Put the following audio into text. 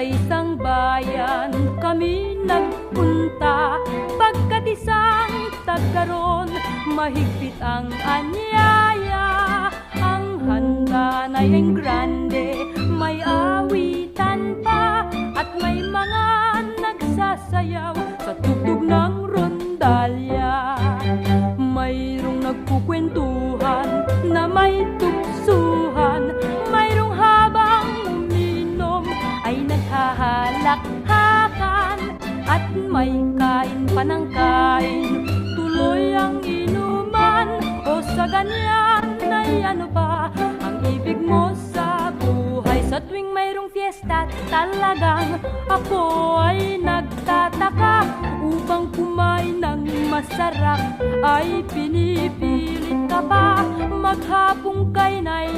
Sa isang bayan kami nagpunta, pagkat isang tagkaroon, mahigpit ang anyaya. Ang handa na yung grande, may awitan pa, at may mga nagsasayaw sa tugtog ng rondalya. Mayroong nagkukwentuhan na may tuksuhan, mayroong habang uminom ay naghahalakhakan, at may kain pa ng kain, tuloy ang inuman. O sa ganyan ay ano ba ang ibig mo sa buhay? Sa tuwing mayroong fiesta, talagang ako ay nagtataka. Upang kumain ng masarap ay pinipilit ka pa, maghapong kain ay